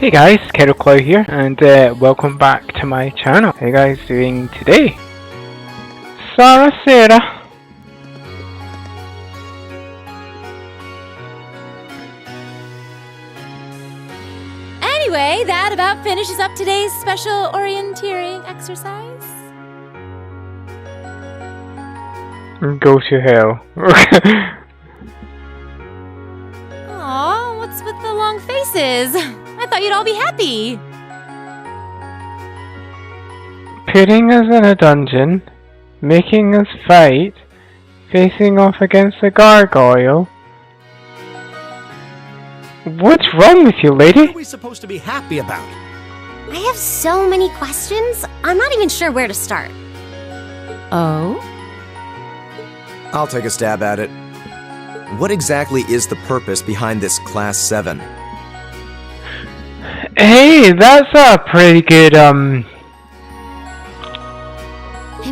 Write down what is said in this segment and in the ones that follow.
Hey guys, TLOH here, and welcome back to my channel. How you guys doing today? Sarah. Anyway, that about finishes up today's special orienteering exercise. Go to hell. Aw, what's with the long faces? I thought you'd all be happy. Putting us in a dungeon, making us fight, facing off against a gargoyle. What's wrong with you, lady? What are we supposed to be happy about? I have so many questions, I'm not even sure where to start. Oh? I'll take a stab at it. What exactly is the purpose behind this Class 7? Hey, that's a pretty good, I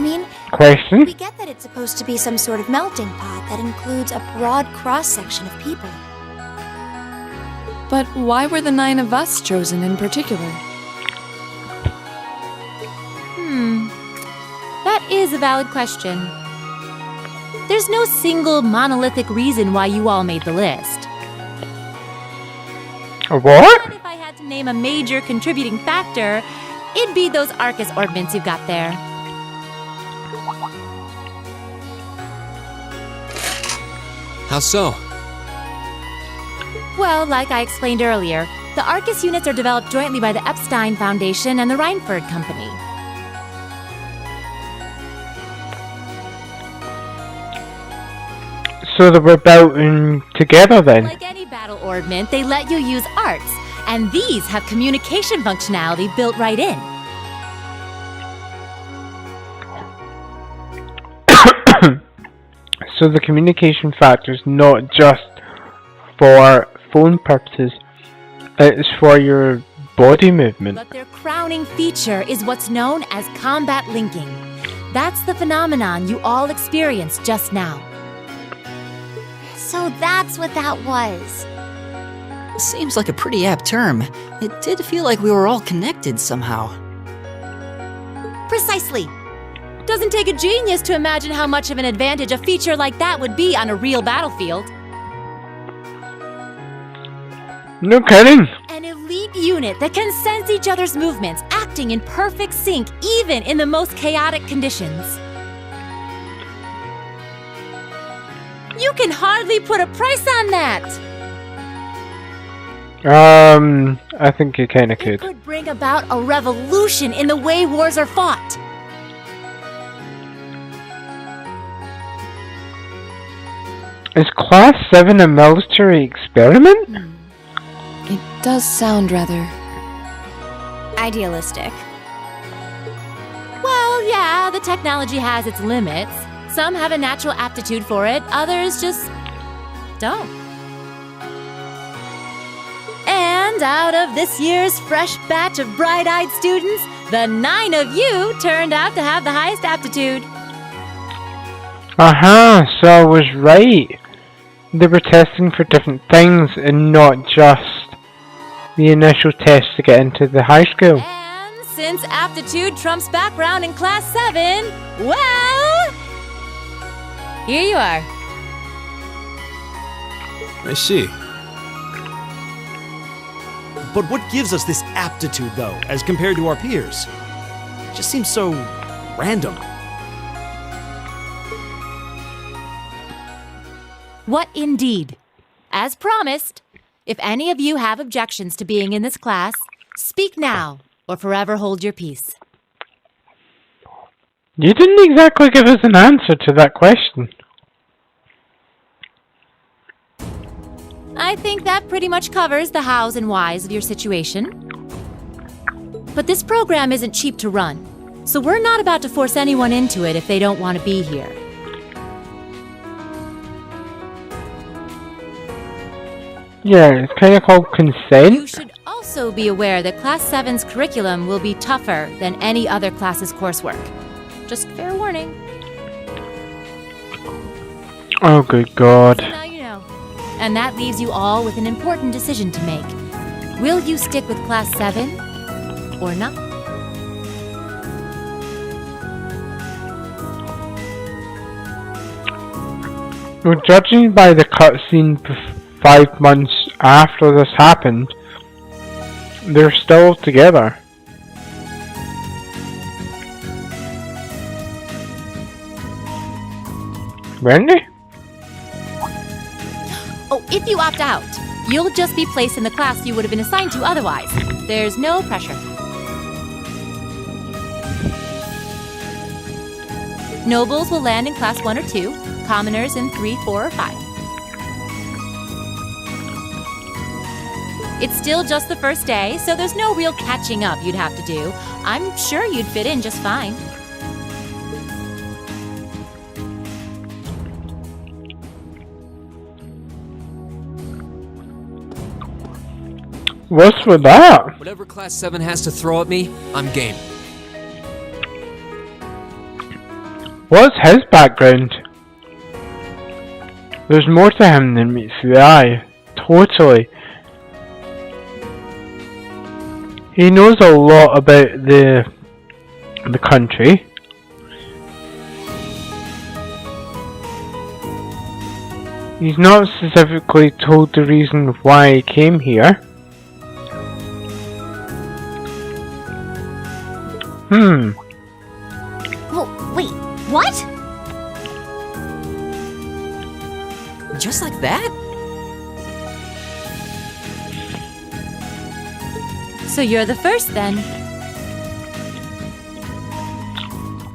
mean, question. we get that it's supposed to be some sort of melting pot that includes a broad cross-section of people. But why were the 9 of us chosen in particular? That is a valid question. There's no single monolithic reason why you all made the list. What? But if I had to name a major contributing factor, it'd be those Arcus ordnance you've got there. How so? Well, like I explained earlier, the Arcus units are developed jointly by the Epstein Foundation and the Reinford Company. So they were bouting together then? Like any battle ordnance, they let you use arts, and these have communication functionality built right in. So the communication factor is not just for phone purposes, it's for your body movement. But their crowning feature is what's known as combat linking. That's the phenomenon you all experienced just now. So that's what that was. Seems like a pretty apt term. It did feel like we were all connected somehow. Precisely. Doesn't take a genius to imagine how much of an advantage a feature like that would be on a real battlefield. No kidding. An elite unit that can sense each other's movements, acting in perfect sync even in the most chaotic conditions. You can hardly put a price on that! I think you kinda It could. could bring about a revolution in the way wars are fought. Is Class 7 a military experiment? It does sound rather... Idealistic. Well, yeah, the technology has its limits. Some have a natural aptitude for it, others just don't. And out of this year's fresh batch of bright-eyed students, the 9 of you turned out to have the highest aptitude. So I was right. They were testing for different things and not just the initial test to get into the high school. And since aptitude trumps background in Class 7, well... here you are. I see. But what gives us this aptitude, though, as compared to our peers? It just seems so random. What indeed? As promised, if any of you have objections to being in this class, speak now or forever hold your peace. You didn't exactly give us an answer to that question. I think that pretty much covers the hows and whys of your situation. But this program isn't cheap to run, so we're not about to force anyone into it if they don't want to be here. Yeah, it's kind of called consent. You should also be aware that Class 7's curriculum will be tougher than any other class's coursework. Just fair warning. Oh, good God. So now you know. And that leaves you all with an important decision to make. Will you stick with Class 7 or not? Well, judging by the cutscene 5 months after this happened, they're still together. Weren't they? Oh, if you opt out, you'll just be placed in the class you would have been assigned to otherwise. There's no pressure. Nobles will land in Class 1 or 2, commoners in 3, 4, or 5. It's still just the first day, so there's no real catching up you'd have to do. I'm sure you'd fit in just fine. What's with that? Whatever Class 7 has to throw at me, I'm game. What's his background? There's more to him than meets the eye. Totally. He knows a lot about the country. He's not specifically told the reason why he came here. Oh, wait, what? Just like that? So you're the first then.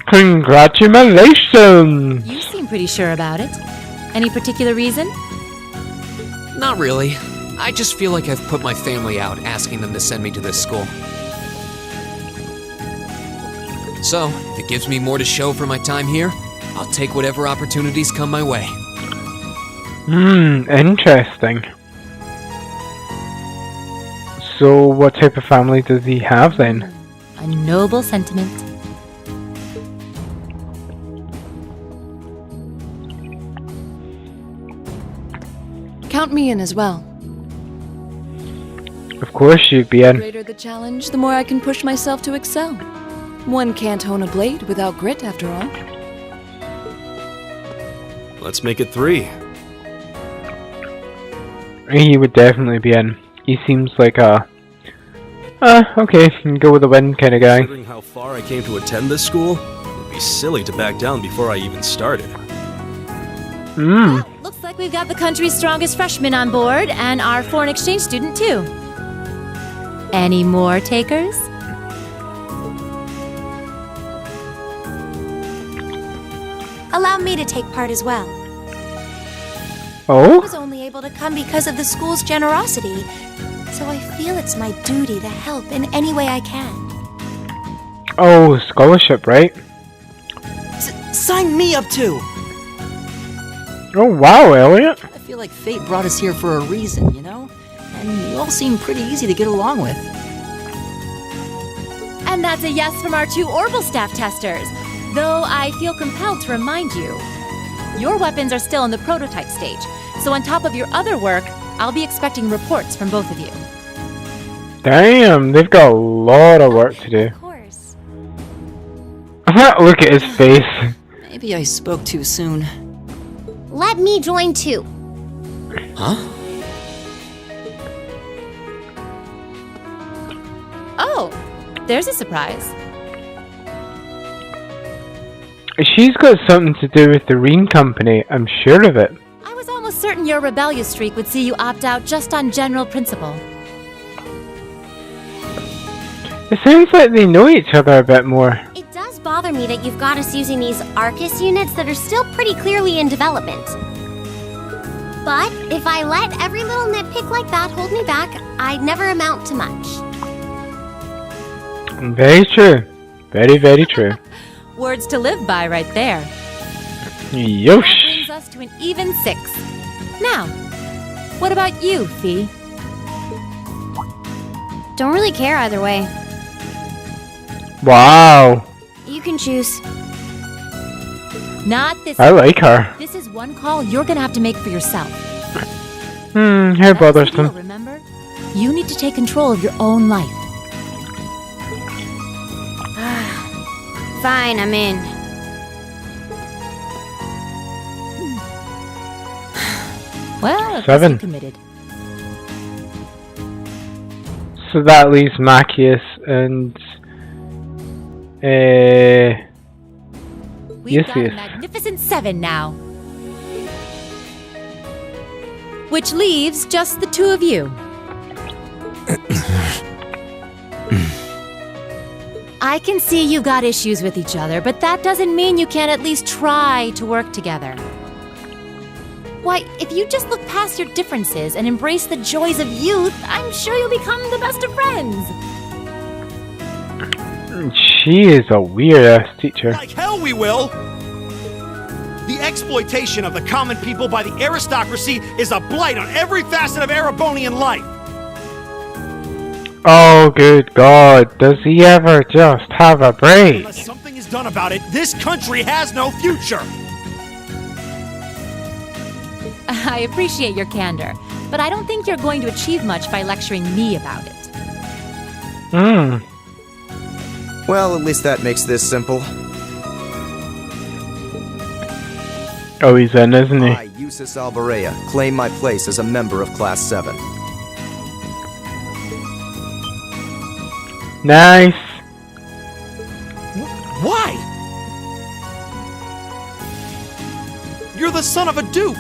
Congratulations! You seem pretty sure about it. Any particular reason? Not really. I just feel like I've put my family out asking them to send me to this school. So, if it gives me more to show for my time here, I'll take whatever opportunities come my way. Interesting. So, what type of family does he have then? A noble sentiment. Count me in as well. Of course you'd be The in. greater the challenge, the more I can push myself to excel. One can't hone a blade without grit, after all. Let's make it 3. He would definitely be in. He seems like a... okay, go with the win kind of guy. Considering how far I came to attend this school, it'd be silly to back down before I even started. Well, looks like we've got the country's strongest freshman on board, and our foreign exchange student too. Any more takers? Allow me to take part as well. I Oh? was only able to come because of the school's generosity, so I feel it's my duty to help in any way I can. Oh, scholarship, right? Sign me up too! Oh wow, Elliot. I feel like fate brought us here for a reason, you know? And you all seem pretty easy to get along with. And that's a yes from our 2 Orbital staff testers. Though I feel compelled to remind you, your weapons are still in the prototype stage, so on top of your other work, I'll be expecting reports from both of you. Damn, they've got a lot of work to do. Of course. Look at his face. Maybe I spoke too soon. Let me join too. Huh? Oh, there's a surprise. She's got something to do with the Reen Company, I'm sure of it. I was almost certain your rebellious streak would see you opt out just on general principle. It sounds like they know each other a bit more. It does bother me that you've got us using these Arcus units that are still pretty clearly in development. But if I let every little nitpick like that hold me back, I'd never amount to much. Very true. Very, very true. Words to live by right there. That Yosh. brings us to an even 6. Now, what about you, Fee? Don't really care either way. Wow. You can choose. Not this. I like her. This is one call you're gonna have to make for yourself. How That's the bothersome. deal, remember? You need to take control of your own life. Fine, I'm in. Well, at least 7. you're committed. So that leaves Machias and We've got a Yes. magnificent 7 now. Which leaves just the two of you. I can see you've got issues with each other, but that doesn't mean you can't at least try to work together. Why, if you just look past your differences and embrace the joys of youth, I'm sure you'll become the best of friends. She is a weird-ass teacher. Like hell we will! The exploitation of the common people by the aristocracy is a blight on every facet of Erebonian life! Oh, good God. Does he ever just have a break? Unless something is done about it, this country has no future! I appreciate your candor, but I don't think you're going to achieve much by lecturing me about it. Well, at least that makes this simple. Oh, he's in, isn't he? I, Eustace Alborea, claim my place as a member of Class 7. Nice. Why? You're the son of a duke!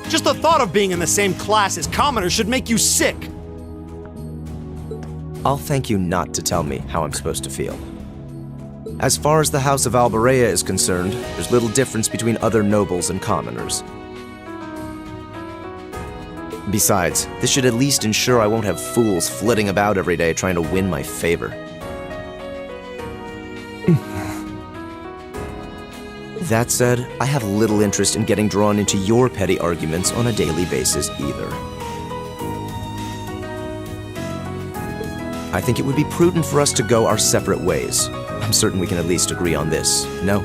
Just the thought of being in the same class as commoners should make you sick! I'll thank you not to tell me how I'm supposed to feel. As far as the House of Alborea is concerned, there's little difference between other nobles and commoners. Besides, this should at least ensure I won't have fools flitting about every day trying to win my favor. That said, I have little interest in getting drawn into your petty arguments on a daily basis either. I think it would be prudent for us to go our separate ways. I'm certain we can at least agree on this, no?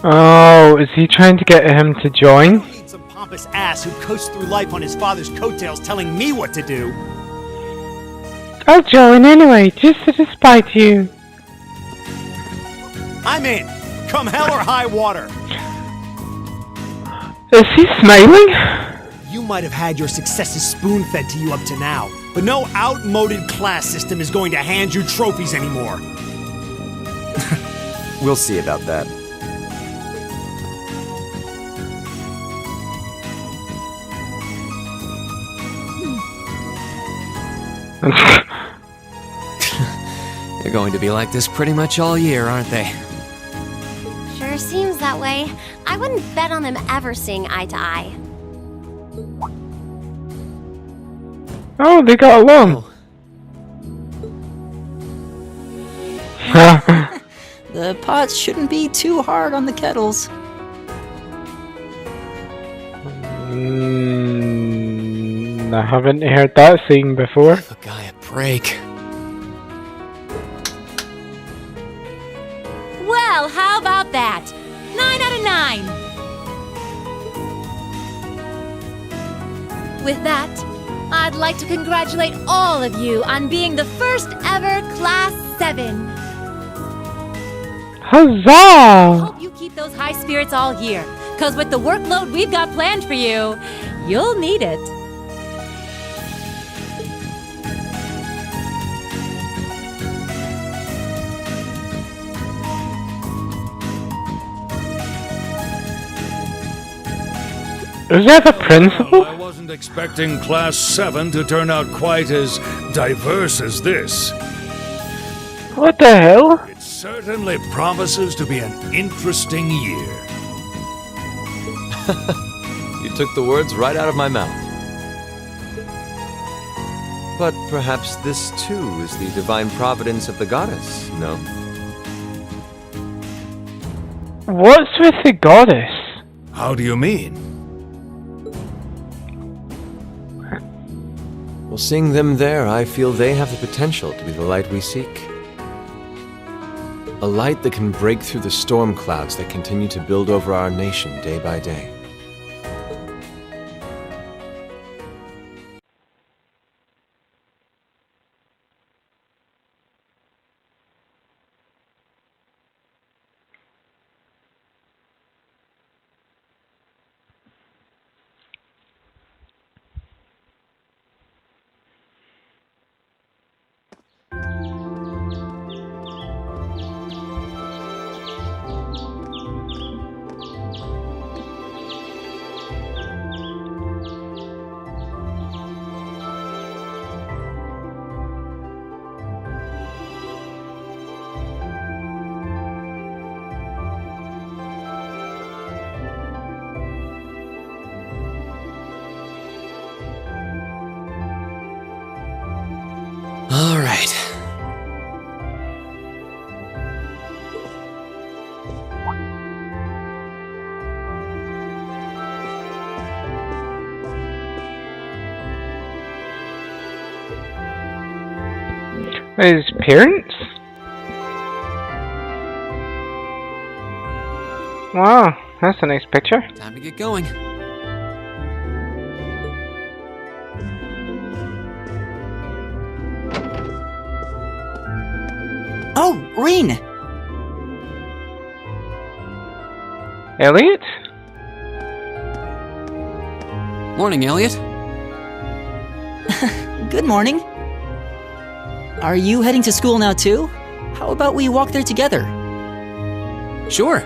Oh, is he trying to get him to join? I need some pompous ass who coasts through life on his father's coattails telling me what to do! I'll join anyway, just to spite you. I'm in! Come hell or high water! Is he smiling? You might have had your successes spoon-fed to you up to now, but no outmoded class system is going to hand you trophies anymore. We'll see about that. They're going to be like this pretty much all year, aren't they? Sure seems that way. I wouldn't bet on them ever seeing eye to eye. Oh, they got along. The pots shouldn't be too hard on the kettles. I haven't heard that saying before. Give a guy a break. Well, how about that? 9 out of 9! With that, I'd like to congratulate all of you on being the first ever Class 7. Huzzah! Hope you keep those high spirits all year, cause with the workload we've got planned for you, you'll need it. Is that the principal? I wasn't expecting Class 7 to turn out quite as diverse as this. What the hell? It certainly promises to be an interesting year. You took the words right out of my mouth. But perhaps this too is the divine providence of the goddess, no? What's with the goddess? How do you mean? Well, seeing them there, I feel they have the potential to be the light we seek. A light that can break through the storm clouds that continue to build over our nation day by day. Alright. His parents? Wow, that's a nice picture. Time to get going. Oh, Reen! Elliot? Morning, Elliot. Good morning. Are you heading to school now too? How about we walk there together? Sure.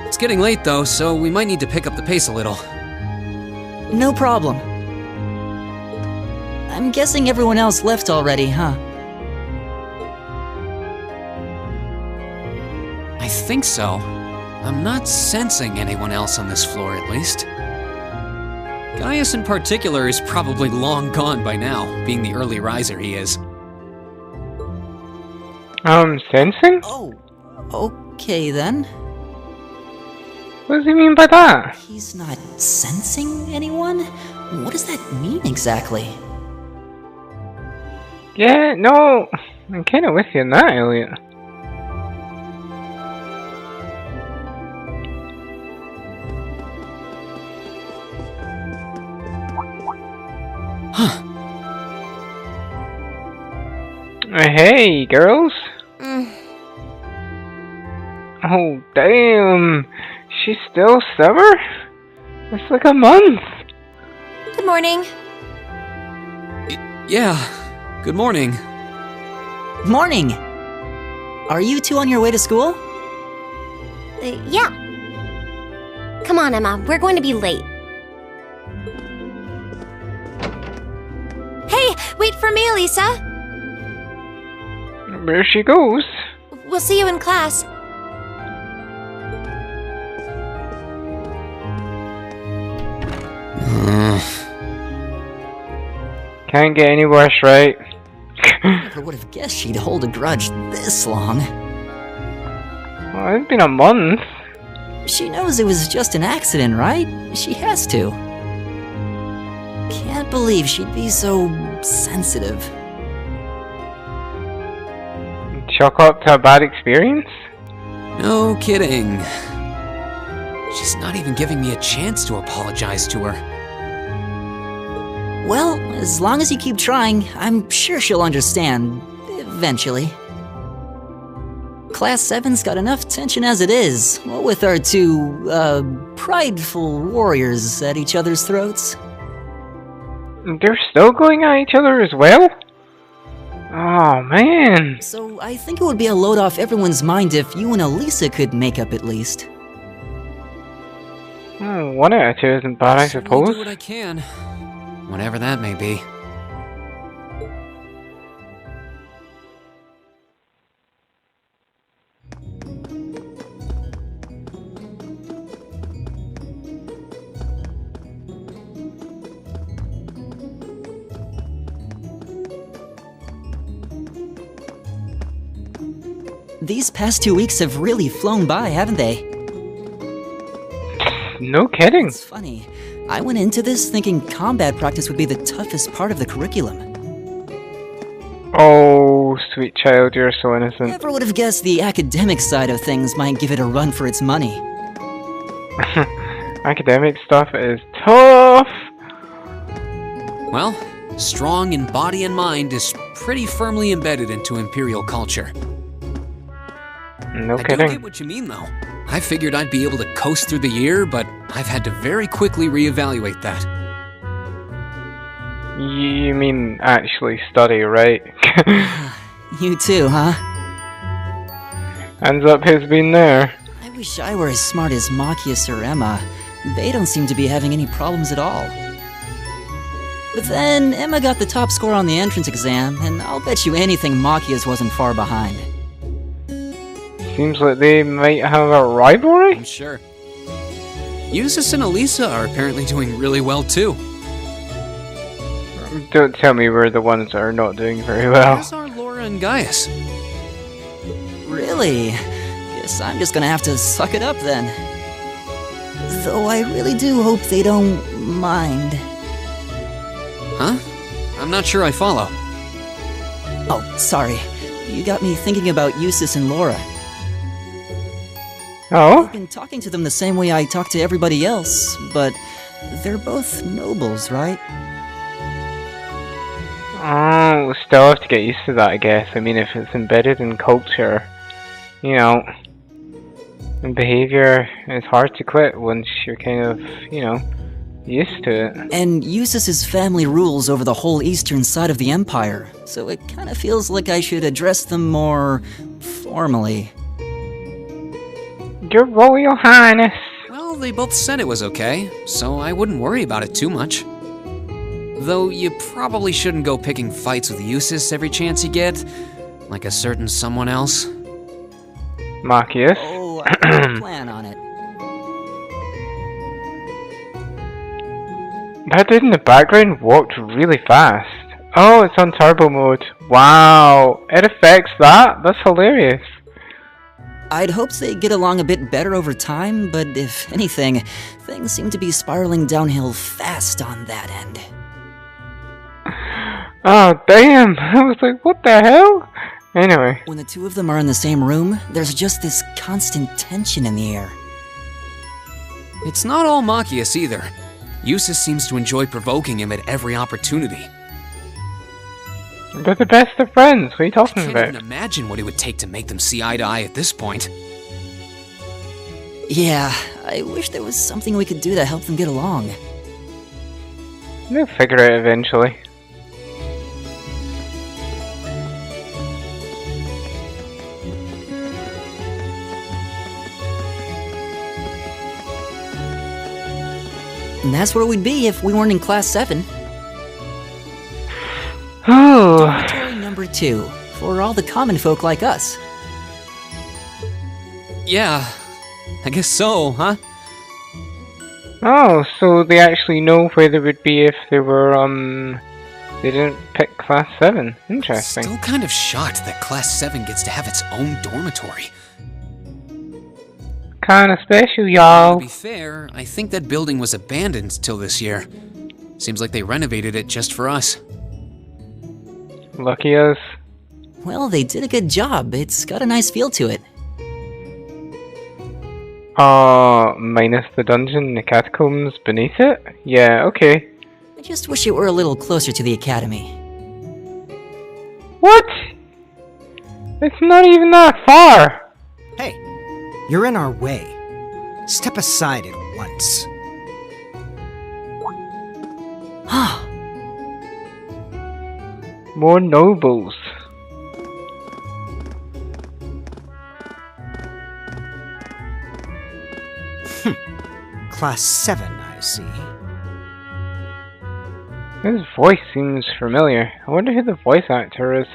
It's getting late though, so we might need to pick up the pace a little. No problem. I'm guessing everyone else left already, huh? I think so. I'm not sensing anyone else on this floor, at least. Gaius in particular is probably long gone by now, being the early riser he is. Sensing? Oh, okay then. What does he mean by that? He's not sensing anyone? What does that mean exactly? Yeah, no, I'm kinda with you on that, Elliot. Huh. Hey, girls. Oh, damn. She's still summer? It's like a month. Good morning. Yeah, good morning. Morning! Are you two on your way to school? Yeah. Come on, Emma. We're going to be late. Hey, wait for me, Elisa. There she goes. We'll see you in class. Can't get any worse, right? Never would have guessed she'd hold a grudge this long. Well, it's been a month. She knows it was just an accident, right? She has to. Can't believe she'd be so sensitive. Chalk up to a bad experience? No kidding. She's not even giving me a chance to apologize to her. Well, as long as you keep trying, I'm sure she'll understand. Eventually. Class 7's got enough tension as it is, what with our two, prideful warriors at each other's throats. They're still going at each other as well? Oh, man. So I think it would be a load off everyone's mind if you and Elisa could make up at least. Oh, 1 out of 2 isn't bad, I Certainly suppose. do what I can, whatever that may be. These past 2 weeks have really flown by, haven't they? No kidding. It's funny. I went into this thinking combat practice would be the toughest part of the curriculum. Oh, sweet child, you're so innocent. Never would have guessed the academic side of things might give it a run for its money. Academic stuff is tough. Well, strong in body and mind is pretty firmly embedded into Imperial culture. No I do kidding. get what you mean, though. I figured I'd be able to coast through the year, but I've had to very quickly reevaluate that. You mean actually study, right? You too, huh? Hands up who's been there. I wish I were as smart as Machias or Emma. They don't seem to be having any problems at all. But then, Emma got the top score on the entrance exam, and I'll bet you anything Machias wasn't far behind. Seems like they might have a rivalry? I'm sure. Eustace and Elisa are apparently doing really well, too. Don't tell me we're the ones that are not doing very well. Where's our Laura and Gaius? Really? Guess I'm just gonna have to suck it up then. Though I really do hope they don't mind. Huh? I'm not sure I follow. Oh, sorry. You got me thinking about VIIIs and Laura. Oh? I've been talking to them the same way I talk to everybody else, but they're both nobles, right? Oh, we'll still have to get used to that, I guess. I mean, if it's embedded in culture, you know, and behavior, it's hard to quit once you're kind of, you know, used to it. And VIIIs' family rules over the whole eastern side of the empire, so it kind of feels like I should address them more formally. Your Royal Highness. Well, they both said it was okay, so I wouldn't worry about it too much. Though you probably shouldn't go picking fights with VIIIs every chance you get, like a certain someone else. Marcius. Oh, I plan on it. That dude in the background walked really fast. Oh, it's on turbo mode. Wow, it affects that? That's hilarious. I'd hoped they'd get along a bit better over time, but if anything, things seem to be spiraling downhill fast on that end. Oh, damn. I was like, what the hell? Anyway. When the two of them are in the same room, there's just this constant tension in the air. It's not all Marcius either. VIIIs seems to enjoy provoking him at every opportunity. They're the best of friends. What are you talking I can't about? even imagine what it would take to make them see eye to eye at this point. Yeah, I wish there was something we could do to help them get along. They'll figure it out eventually. And that's where we'd be if we weren't in Class 7. Oh. Dormitory number 2, for all the common folk like us. Yeah, I guess so, huh? Oh, so they actually know where they would be if they were, they didn't pick Class 7. Interesting. Still kind of shocked that Class 7 gets to have its own dormitory. Kinda special, To y'all. be fair, I think that building was abandoned till this year. Seems like they renovated it just for us. Lucky us. Well, they did a good job. It's got a nice feel to it. Minus the dungeon and the catacombs beneath it? Yeah, okay. I just wish it were a little closer to the academy. What? It's not even that far. Hey, you're in our way. Step aside at once. More nobles. Class 7, I see. His voice seems familiar. I wonder who the voice actor is.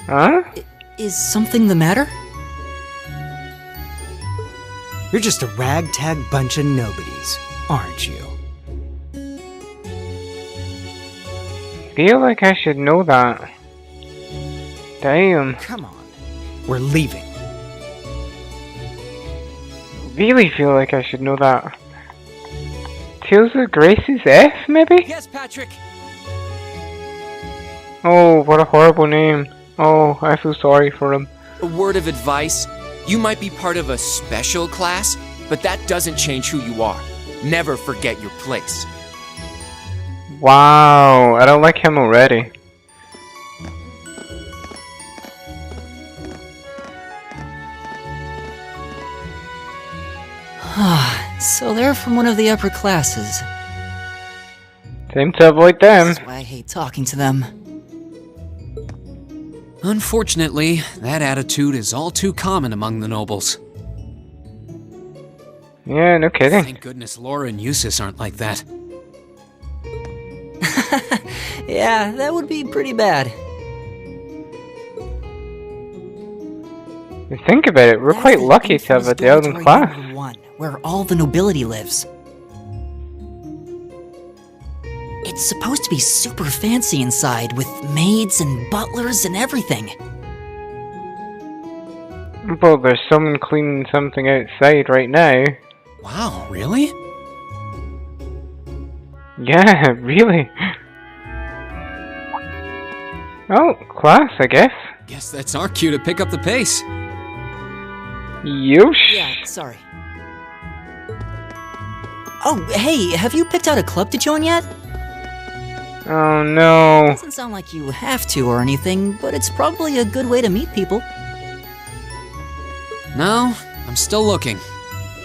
Huh? Is something the matter? You're just a ragtag bunch of nobodies, aren't you? Feel like I should know that. Damn. Come on, we're leaving. Really feel like I should know that. Tales of Grace's F, maybe? Yes, Patrick! Oh, what a horrible name. Oh, I feel sorry for him. A word of advice, you might be part of a special class, but that doesn't change who you are. Never forget your place. Wow, I don't like him already. So they're from one of the upper classes. Time to avoid them. That's why I hate talking to them. Unfortunately, that attitude is all too common among the nobles. Yeah, no kidding. Thank goodness Laura and VIIIs aren't like that. Yeah, that would be pretty bad. Think about it, we're That's quite the lucky to have infamous a Elden dormitory class. number 1, where all the nobility lives. It's supposed to be super fancy inside, with maids and butlers and everything. Well, there's someone cleaning something outside right now. Wow, really? Yeah, really. Oh, class, I guess. Guess that's our cue to pick up the pace. Yosh. Yeah, sorry. Oh, hey, have you picked out a club to join yet? Oh no. Doesn't sound like you have to or anything, but it's probably a good way to meet people. No, I'm still looking.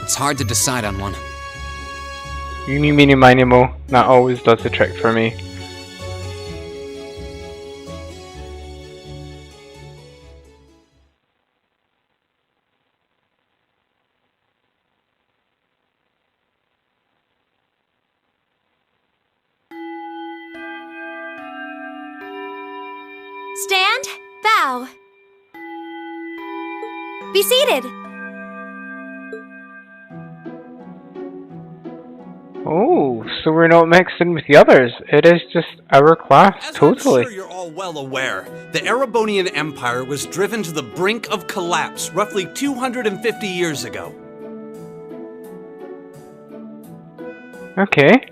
It's hard to decide on one. Eeny, meeny, miny, mo. That always does the trick for me. Stand, bow. Be seated. Oh, so we're not mixed in with the others. It is just our class, As totally. I'm sure you're all well aware, the Erebonian Empire was driven to the brink of collapse roughly 250 years ago. Okay.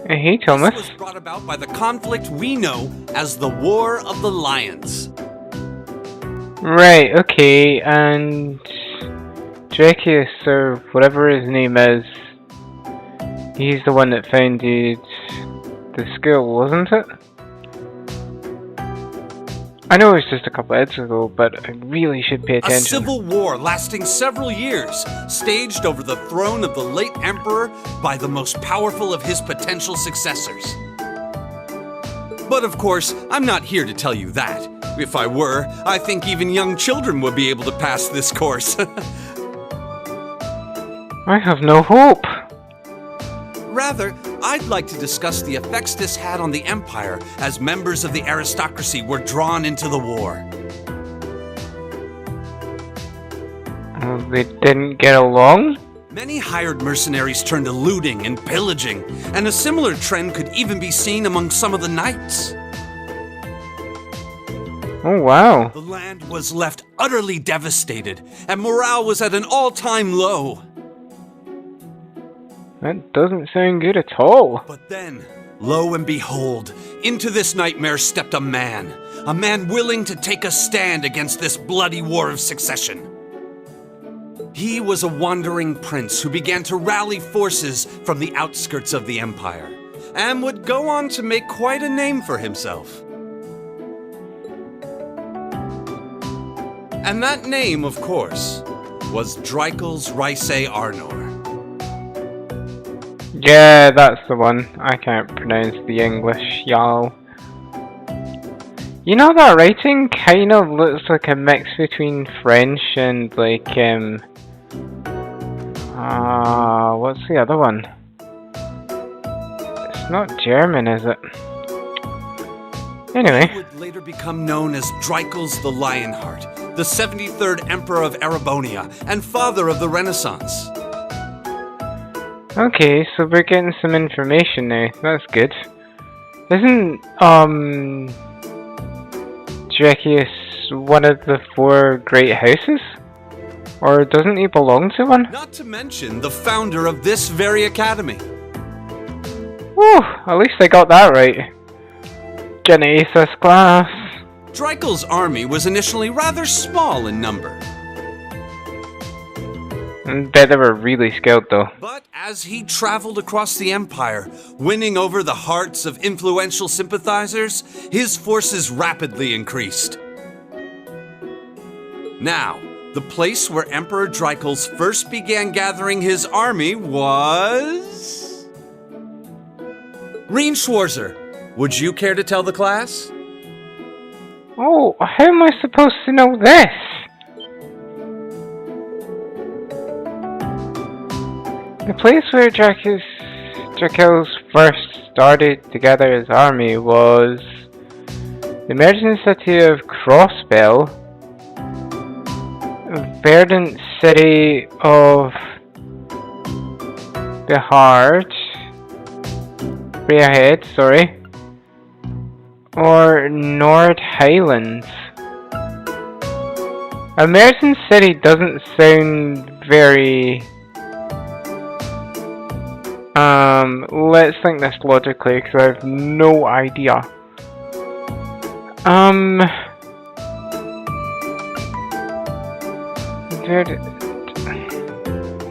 Hey, Thomas. This was brought about by the conflict we know as the War of the Lions. Right, okay, and Dreichels, or whatever his name is, he's the one that founded the school, wasn't it? I know it was just a couple of years ago, but I really should pay A attention. civil war lasting several years, staged over the throne of the late emperor by the most powerful of his potential successors. But of course, I'm not here to tell you that. If I were, I think even young children would be able to pass this course. I have no hope. Rather, I'd like to discuss the effects this had on the Empire as members of the aristocracy were drawn into the war. They didn't get along? Many hired mercenaries turned to looting and pillaging, and a similar trend could even be seen among some of the knights. Oh wow. The land was left utterly devastated, and morale was at an all-time low. That doesn't sound good at all. But then, lo and behold, into this nightmare stepped a man willing to take a stand against this bloody war of succession. He was a wandering prince who began to rally forces from the outskirts of the Empire, and would go on to make quite a name for himself. And that name, of course, was Dreichels Reise Arnor. Yeah, that's the one. I can't pronounce the English, y'all. You know, that writing kind of looks like a mix between French and like, what's the other one? It's not German, is it? Anyway. He would later become known as Dreichels the Lionheart, the 73rd Emperor of Erebonia, and father of the Renaissance. Okay, so we're getting some information now. That's good. Isn't, Dreichels one of the 4 great houses? Or doesn't he belong to one? Not to mention the founder of this very academy. Whew, at least I got that right. Genesis class. Dreichels' army was initially rather small in number. I bet they were really skilled though. But as he traveled across the Empire, winning over the hearts of influential sympathizers, his forces rapidly increased. Now, the place where Emperor Dreichels first began gathering his army was... Reinschwarzer. Would you care to tell the class? Oh, how am I supposed to know this? The place where Dreichels first started together as army was the emerging city of Crossbell, verdant city of Breahead, sorry, or Nord Highlands. Emerging city doesn't sound very. Let's think this logically, because I have no idea.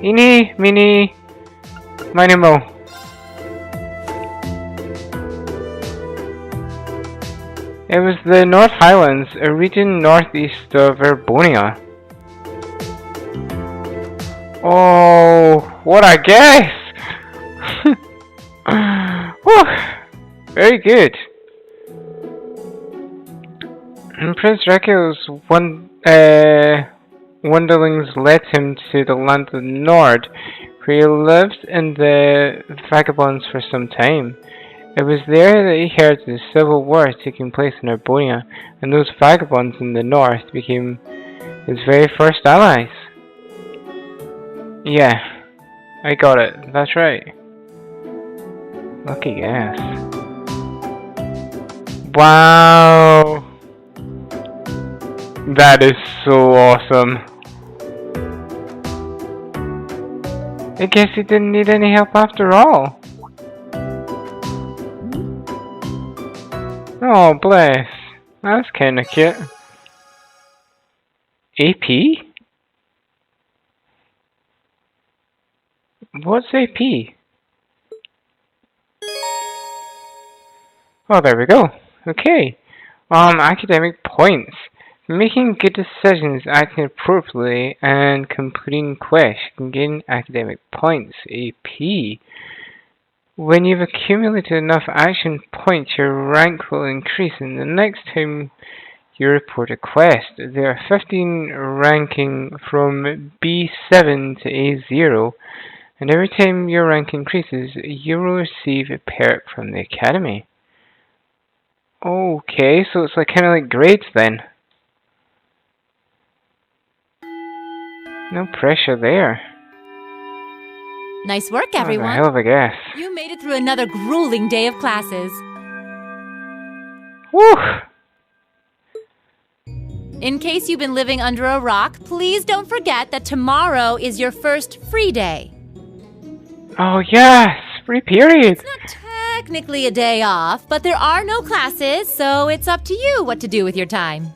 Eeny, meeny, miny, mo. It was the North Highlands, a region northeast of Urbonia. Oh, what a guess! Whew, very good. And Prince Dreichels wanderings led him to the land of the Nord, where he lived in the vagabonds for some time. It was there that he heard the civil war taking place in Urbonia, and those vagabonds in the north became his very first allies. Yeah, I got it, that's right. Lucky guess. Wow! That is so awesome. I guess he didn't need any help after all. Oh, bless. That's kinda cute. AP? What's AP? Oh, there we go. Okay. Academic points. Making good decisions, acting appropriately, and completing quests can gain academic points. AP. When you've accumulated enough action points, your rank will increase, and the next time you report a quest, there are 15 ranking from B7 to A0, and every time your rank increases, you will receive a perk from the academy. Okay, so it's like kind of like grades then. No pressure there. Nice work, everyone. What a hell of a guess. You made it through another grueling day of classes. Woo! In case you've been living under a rock, please don't forget that tomorrow is your first free day. Oh yes, free period. It's not technically a day off, but there are no classes, so it's up to you what to do with your time.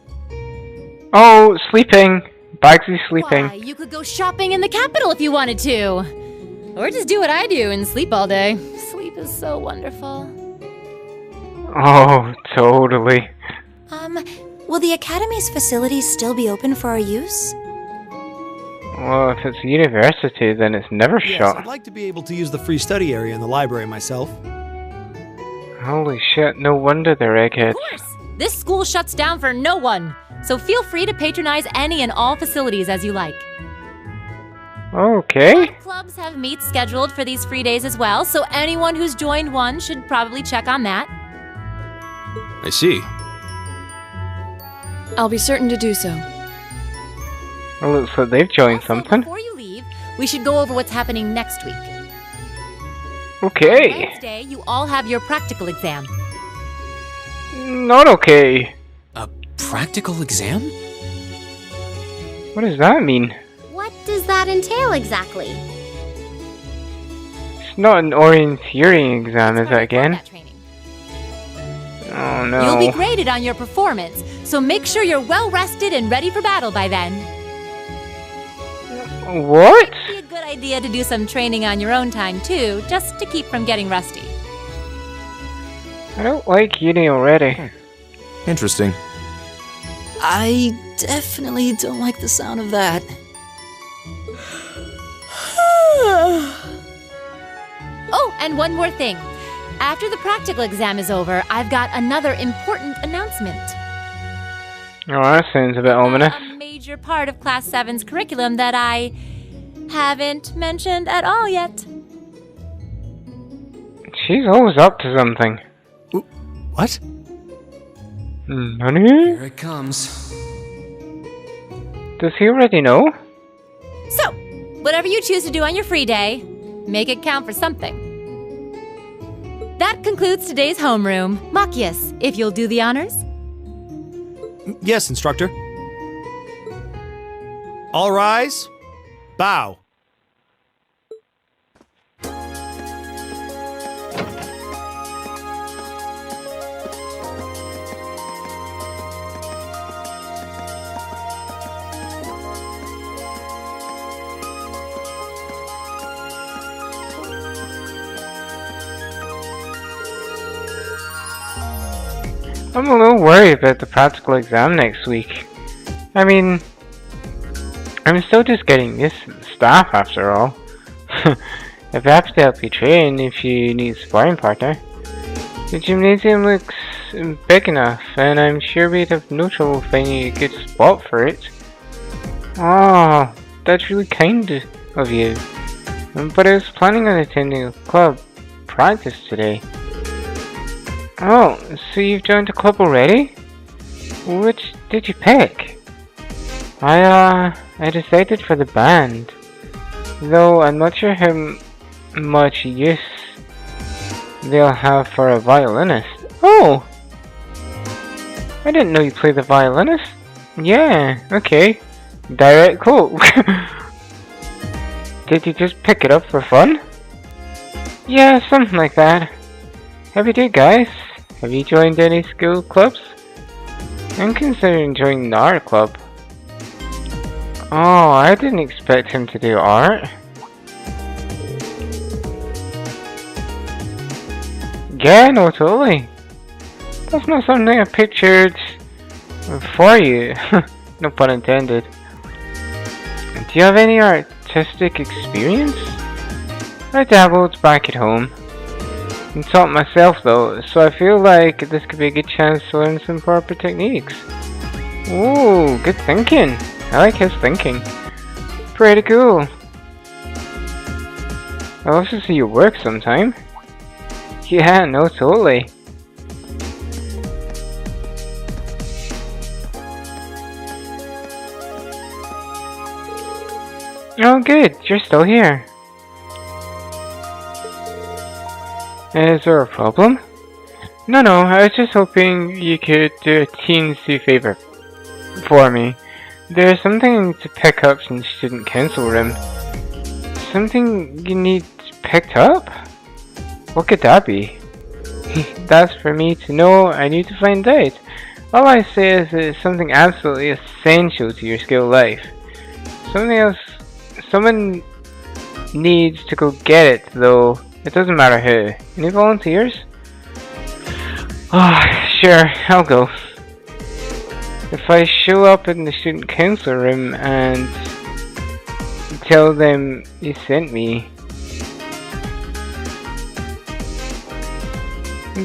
Oh, sleeping. Bagsy sleeping. Why, you could go shopping in the capital if you wanted to. Or just do what I do and sleep all day. Sleep is so wonderful. Oh, totally. Will the Academy's facilities still be open for our use? Well, if it's a university, then it's never shut. I'd like to be able to use the free study area in the library myself. Holy shit, no wonder they're eggheads. Of course! This school shuts down for no one, so feel free to patronize any and all facilities as you like. Okay. Clubs have meets scheduled for these free days as well, so anyone who's joined one should probably check on that. I see. I'll be certain to do so. Well, looks like they've joined something. Before you leave, we should go over what's happening next week. Okay. On Wednesday, you all have your practical exam. Not okay. A practical exam? What does that mean? What does that entail exactly? It's not an orienteering exam, is it again? Oh no. You'll be graded on your performance, so make sure you're well rested and ready for battle by then. What? It'd be a good idea to do some training on your own time too, just to keep from getting rusty. I don't like uni already. Interesting. I definitely don't like the sound of that. Oh, and one more thing. After the practical exam is over, I've got another important announcement. Oh, that sounds a bit ominous. A major part of Class 7's curriculum that I haven't mentioned at all yet. She's always up to something. What? Honey? Here it comes. Does he already know? So, whatever you choose to do on your free day, make it count for something. That concludes today's homeroom. Machias, if you'll do the honors. Yes, instructor. All rise. Bow. I'm a little worried about the practical exam next week. I mean, I'm still just getting used to the staff after all. I'd be happy to help you train if you need a sparring partner. The gymnasium looks big enough, and I'm sure we'd have no trouble finding a good spot for it. Oh, that's really kind of you. But I was planning on attending a club practice today. Oh, so you've joined the club already? Which did you pick? I decided for the band. Though I'm not sure how much use they'll have for a violinist. Oh! I didn't know you played the violinist. Yeah, okay. Direct quote. Did you just pick it up for fun? Yeah, something like that. Have you did, guys? Have you joined any school clubs? I'm considering joining the art club. Oh, I didn't expect him to do art. Yeah, no, totally. That's not something I pictured for you. No pun intended. Do you have any artistic experience? I dabbled back at home. I'm taught myself though, so I feel like this could be a good chance to learn some proper techniques. Ooh, good thinking. I like his thinking. Pretty cool. I'll also see your work sometime. Yeah, no, totally. Oh good, you're still here. Is there a problem? No, I was just hoping you could do a teensy favor for me. There's something to pick up in student council room. Something you need picked up? What could that be? That's for me to know. I need to find out. All I say is it's something absolutely essential to your skill life. Something else. Someone needs to go get it though. It doesn't matter who. Any volunteers? Oh, sure, I'll go. If I show up in the student council room and tell them you sent me,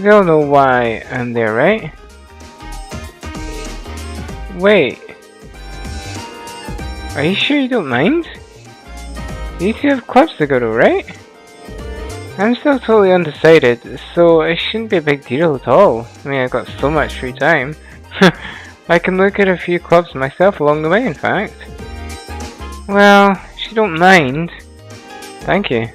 they'll know why I'm there, right? Wait. Are you sure you don't mind? You two have clubs to go to, right? I'm still totally undecided, so it shouldn't be a big deal at all. I mean, I've got so much free time. I can look at a few clubs myself along the way, in fact. Well, if you don't mind. Thank you.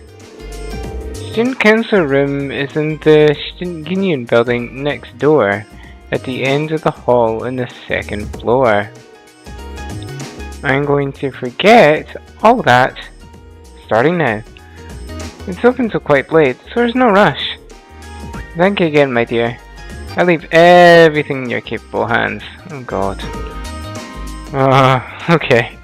Student council room is in the Student Union building next door, at the end of the hall on the second floor. I'm going to forget all that, starting now. It's open till quite late, so there's no rush. Thank you again, my dear. I leave everything in your capable hands. Oh god. Okay.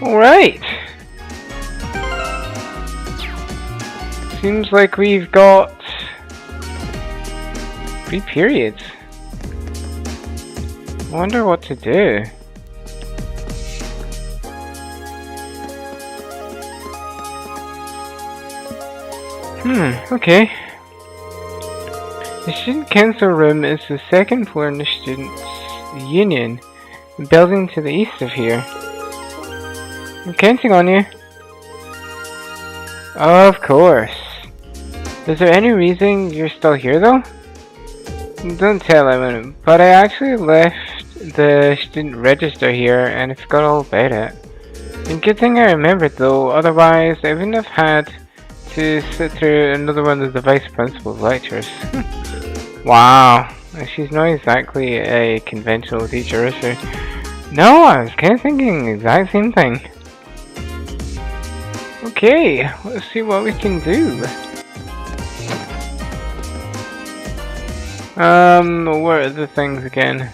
Alright. Seems like we've got 3 periods. I wonder what to do. Okay. The student council room is the second floor in the students' union, building to the east of here. I'm counting on you. Of course. Is there any reason you're still here though? Don't tell anyone, but I actually left the student register here and I forgot all about it. And good thing I remembered though, otherwise I wouldn't have had to sit through another one of the vice principal's lectures. Wow, she's not exactly a conventional teacher, is she? No, I was kind of thinking the exact same thing. Okay, let's see what we can do. What are the things again?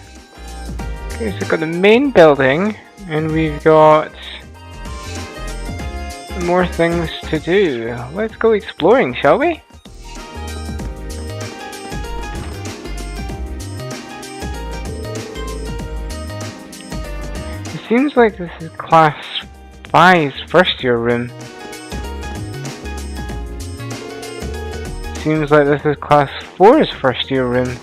Okay, so we've got the main building, and we've got more things to do. Let's go exploring, shall we? It seems like this is Class 5's first year room. Seems like this is Class 4's first year room.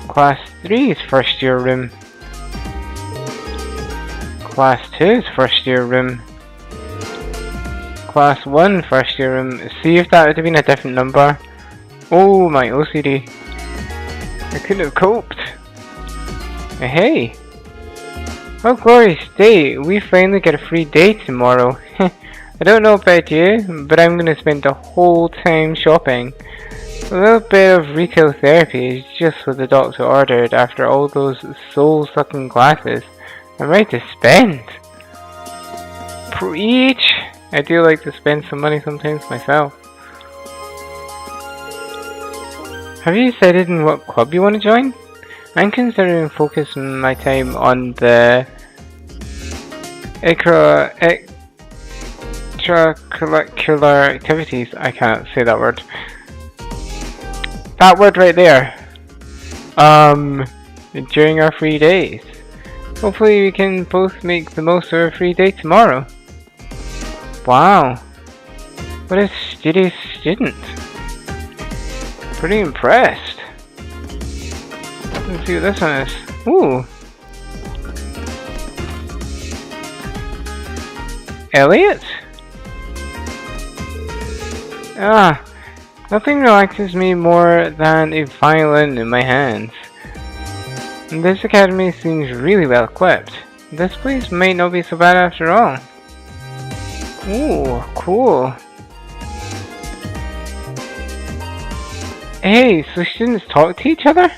Class 3's first year room. Class 2's first year room. Class 1 first year room. See if that would have been a different number. Oh, my OCD. I couldn't have coped. Hey. Oh, glorious day. We finally get a free day tomorrow. I don't know about you, but I'm going to spend the whole time shopping. A little bit of retail therapy is just what the doctor ordered after all those soul-sucking glasses. I'm ready to spend. Preach! I do like to spend some money sometimes myself. Have you decided in what club you want to join? I'm considering focusing my time on the extracurricular activities. I can't say that word. That word right there. During our free days. Hopefully we can both make the most of our free day tomorrow. Wow. What a studious student. Pretty impressed. Let's see what this one is. Ooh. Elliot? Ah, nothing relaxes me more than a violin in my hands. This academy seems really well equipped. This place might not be so bad after all. Ooh, cool. Hey, so students talk to each other?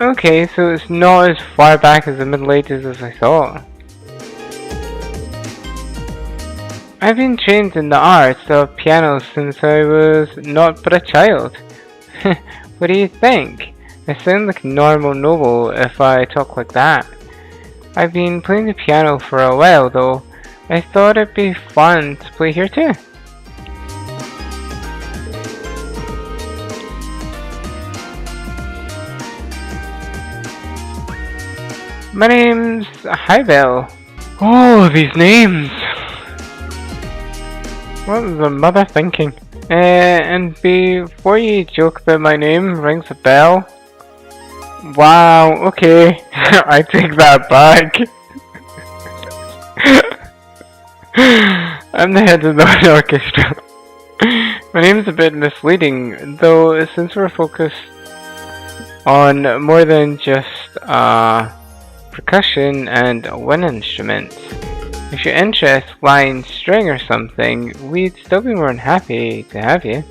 Okay, so it's not as far back as the Middle Ages as I thought. I've been trained in the arts of piano since I was not but a child. What do you think? I sound like a normal noble if I talk like that. I've been playing the piano for a while though. I thought it'd be fun to play here too. My name's Highbell. Oh, these names! What was the mother thinking? And before you joke about my name, rings a bell. Wow, okay. I take that back. I'm the head of the orchestra. My name's a bit misleading, though since we're focused on more than just percussion and wind instruments. If your interests lie in string or something, we'd still be more than happy to have you.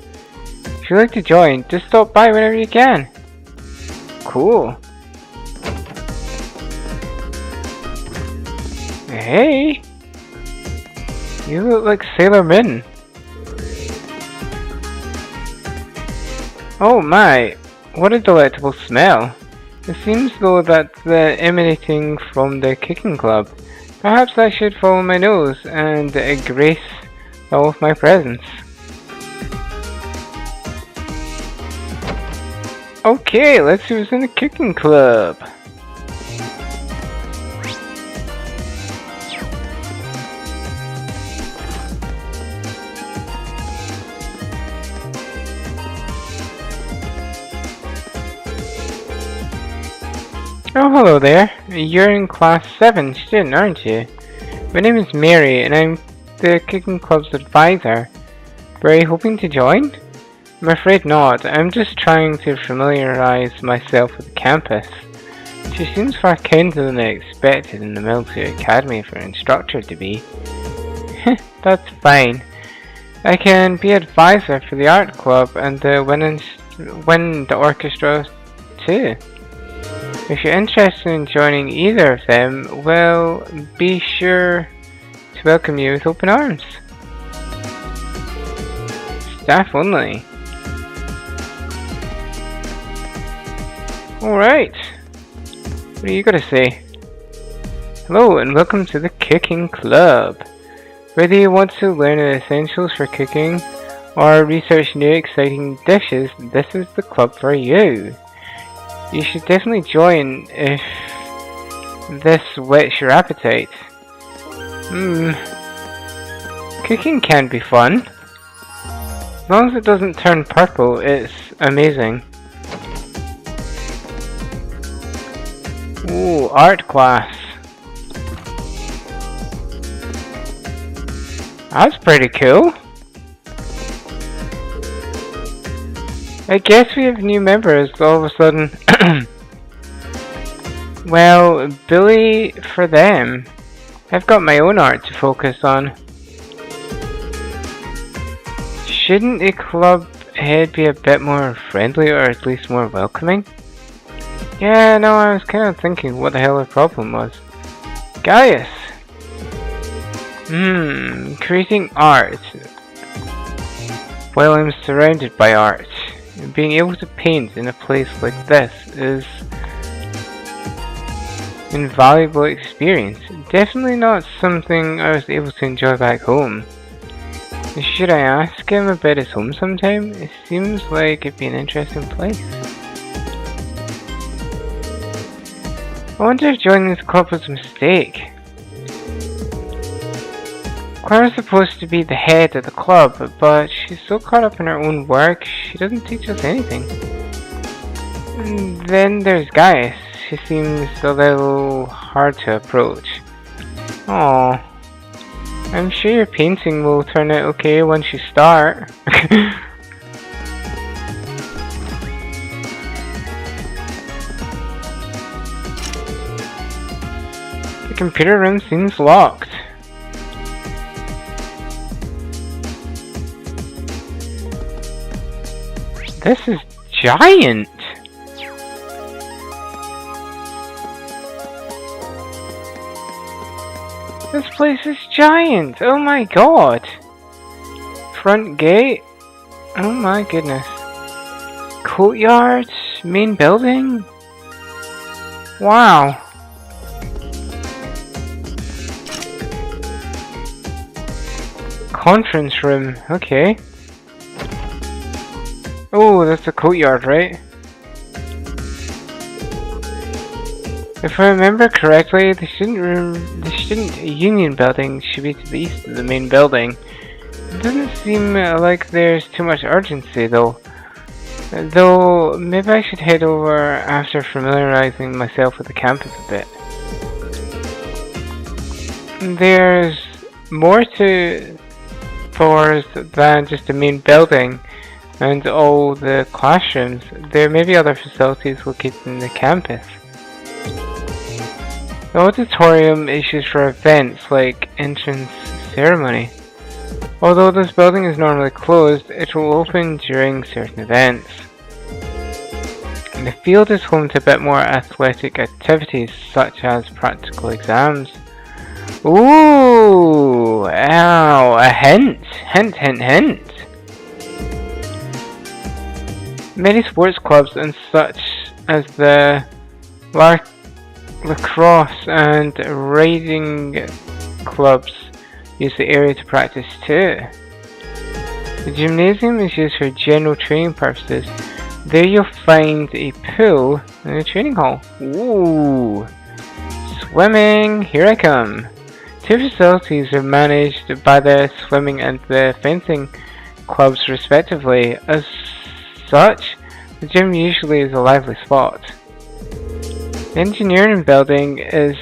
If you'd like to join, just stop by whenever you can. Cool. Hey! You look like Sailor Moon. Oh my, what a delectable smell. It seems though that they're emanating from the cooking club. Perhaps I should follow my nose and grace all of my presence. Okay, let's see who's in the cooking club. Oh, hello there. You're in Class 7 student, aren't you? My name is Mary, and I'm the Kicking Club's advisor. Were you hoping to join? I'm afraid not. I'm just trying to familiarize myself with the campus. She seems far kinder than I expected in the military academy for an instructor to be. That's fine. I can be advisor for the art club and the wind orchestra too. If you're interested in joining either of them, we'll be sure to welcome you with open arms. Staff only. Alright. What are you gonna say? Hello and welcome to the Cooking Club. Whether you want to learn the essentials for cooking or research new exciting dishes, this is the club for you. You should definitely join if this whets your appetite. Cooking can be fun. As long as it doesn't turn purple, it's amazing. Ooh, art class. That's pretty cool. I guess we have new members all of a sudden. Well, Billy for them. I've got my own art to focus on. Shouldn't a club head be a bit more friendly or at least more welcoming? Yeah, no, I was kind of thinking what the hell the problem was. Gaius! Creating art. While I'm surrounded by art. Being able to paint in a place like this is an invaluable experience. Definitely not something I was able to enjoy back home. Should I ask him about his home sometime? It seems like it'd be an interesting place. I wonder if joining this club was a mistake. Clara's supposed to be the head of the club, but she's so caught up in her own work, she doesn't teach us anything. And then there's Gaius. She seems a little hard to approach. Aww. I'm sure your painting will turn out okay once you start. The computer room seems locked. This is giant! This place is giant! Oh my god! Front gate? Oh my goodness. Courtyard? Main building? Wow. Conference room, okay. Oh, that's the courtyard, right? If I remember correctly, the student union building should be to the east of the main building. It doesn't seem like there's too much urgency though. Though, maybe I should head over after familiarizing myself with the campus a bit. There's more to Thors than just the main building and all the classrooms. There may be other facilities located in the campus. The auditorium is used for events like entrance ceremony. Although this building is normally closed, it will open during certain events. The field is home to a bit more athletic activities such as practical exams. Ooh! Ow! A hint! Hint, hint, hint! Many sports clubs and such as the lacrosse and riding clubs use the area to practice too. The gymnasium is used for general training purposes. There you'll find a pool and a training hall. Ooh! Swimming! Here I come! Two facilities are managed by the swimming and the fencing clubs respectively. As such, the gym usually is a lively spot. The engineering building is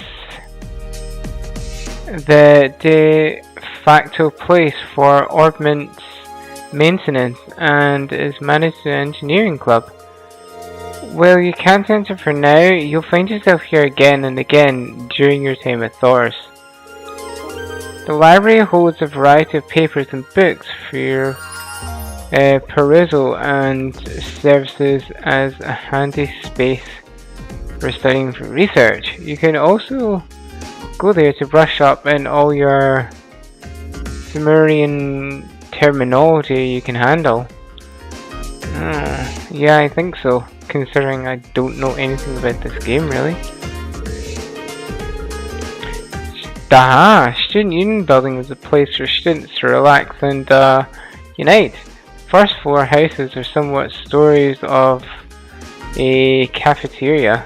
the de facto place for ordnance maintenance and is managed an engineering club. Well, you can't enter for now. You'll find yourself here again and again during your time at Thors. The library holds a variety of papers and books for your perusal and services as a handy space for studying for research. You can also go there to brush up in all your Zemurian terminology you can handle. Yeah, I think so, considering I don't know anything about this game really. Aha! Student Union Building is a place for students to relax and unite. First floor houses are somewhat stories of a cafeteria.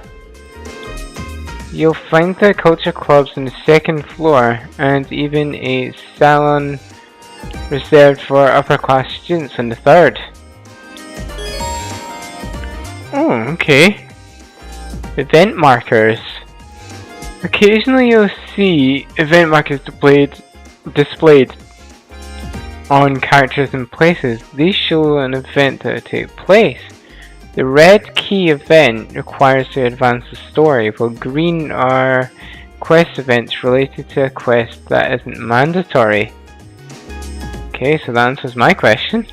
You'll find the culture clubs on the second floor and even a salon reserved for upper class students on the third. Oh, okay. Event markers. Occasionally you'll see event markers displayed on characters and places. These show an event that will take place. The red key event requires to advance the story, while green are quest events related to a quest that isn't mandatory. Okay, so that answers my question.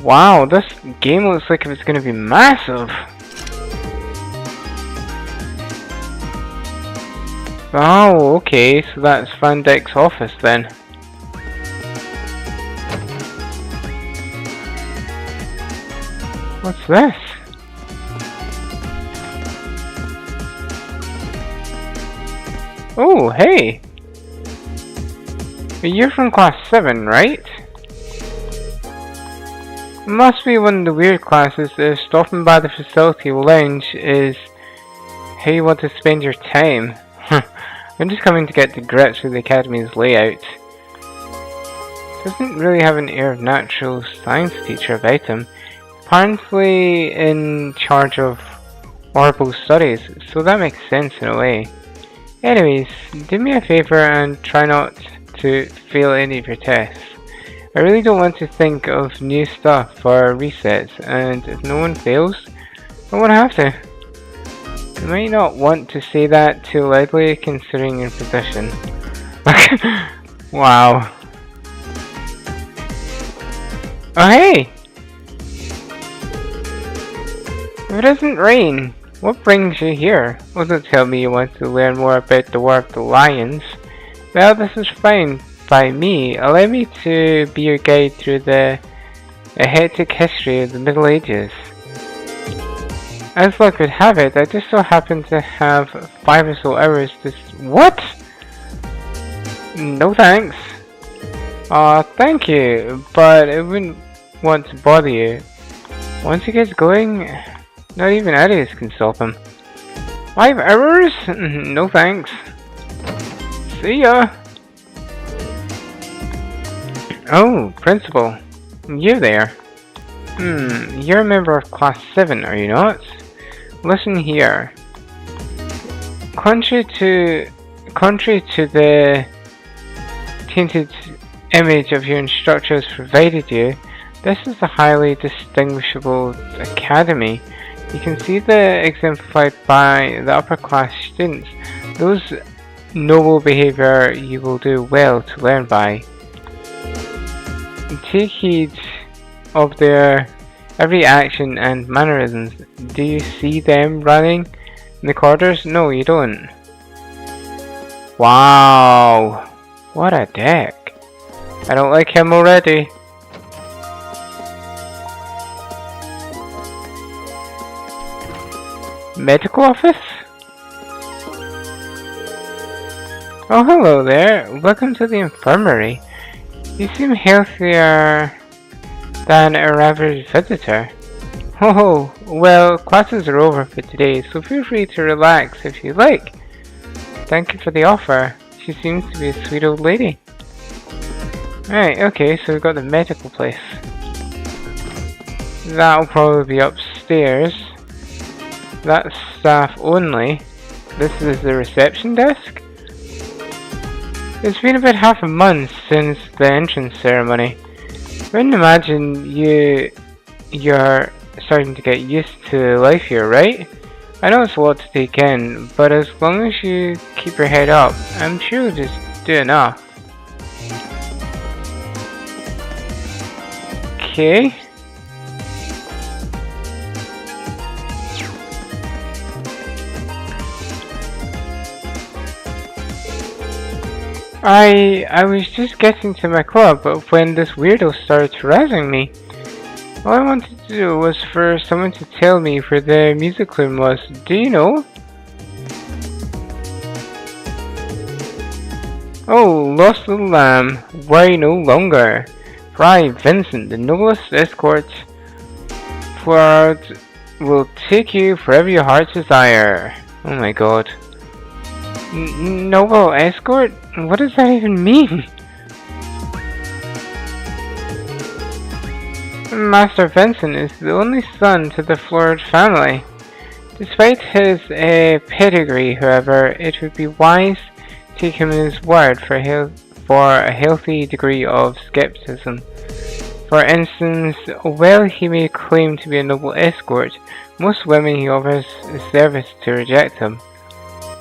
Wow, this game looks like it's going to be massive. Oh, okay, so that's Van Dyck's office then. What's this? Oh, hey! You're from class 7, right? Must be one of the weird classes that stopping by the facility lounge is how you want to spend your time. I'm just coming to get to grips with the academy's layout. Doesn't really have an air of natural science teacher about him. Apparently in charge of orbital studies, so that makes sense in a way. Anyways, do me a favor and try not to fail any of your tests. I really don't want to think of new stuff for resets, and if no one fails, I won't have to. You might not want to say that too loudly considering your position. Wow. Oh hey! If it doesn't rain, what brings you here? Well, don't tell me you want to learn more about the War of the Lions. Well, this is fine by me. Allow me to be your guide through a hectic history of the Middle Ages. As luck would have it, I just so happen to have 5 or so hours to what? No thanks. Thank you, but I wouldn't want to bother you. Once he gets going, not even Arius can stop him. 5 hours? No thanks. See ya! Oh, Principal. You there. You're a member of Class 7, are you not? Listen here. Contrary to the tainted image of your instructors provided you, this is a highly distinguishable academy. You can see that exemplified by the upper class students. Those noble behavior you will do well to learn by. Take heed of their every action and mannerisms. Do you see them running in the corridors? No, you don't. Wow, what a dick. I don't like him already. Medical office? Oh, hello there. Welcome to the infirmary. You seem healthier than our average visitor. Oh, well, classes are over for today, so feel free to relax if you like. Thank you for the offer. She seems to be a sweet old lady. Right, okay, so we've got the medical place. That'll probably be upstairs. That's staff only. This is the reception desk? It's been about half a month since the entrance ceremony. I wouldn't imagine you're starting to get used to life here, right? I know it's a lot to take in, but as long as you keep your head up, I'm sure you'll just do enough. Okay. I was just getting to my club when this weirdo started harassing me. All I wanted to do was for someone to tell me where the music room was. Do you know? Oh, lost little lamb, worry no longer. For I, Vincent, the noblest escort forward, will take you wherever your heart's desire. Oh my god. Noble escort? What does that even mean? Master Vincent is the only son to the Florid family. Despite his pedigree, however, it would be wise to take him at his word for a healthy degree of skepticism. For instance, while he may claim to be a noble escort, most women he offers service to reject him.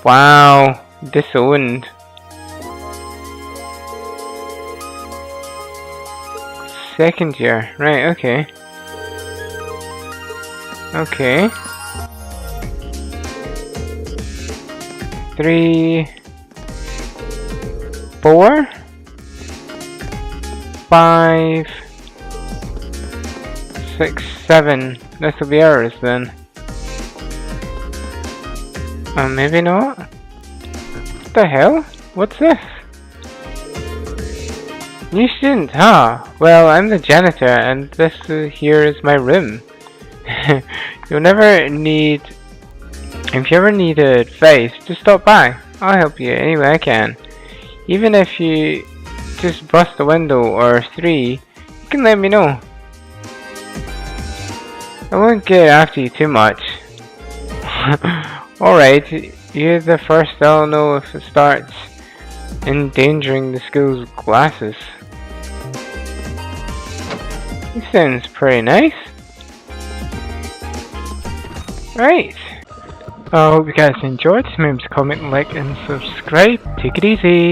Wow, disowned. Second year, right, okay. Okay. 3, 4, 5, 6, 7. This will be ours then. Maybe not? What the hell? What's this? New student, huh? Well, I'm the janitor, and this here is my room. If you ever need advice, just stop by. I'll help you any way I can. Even if you just bust a window or 3, you can let me know. I won't get after you too much. Alright, you're the first I'll know if it starts endangering the school's glasses. This sounds pretty nice. Right. I hope you guys enjoyed. Remember to comment, like, and subscribe. Take it easy.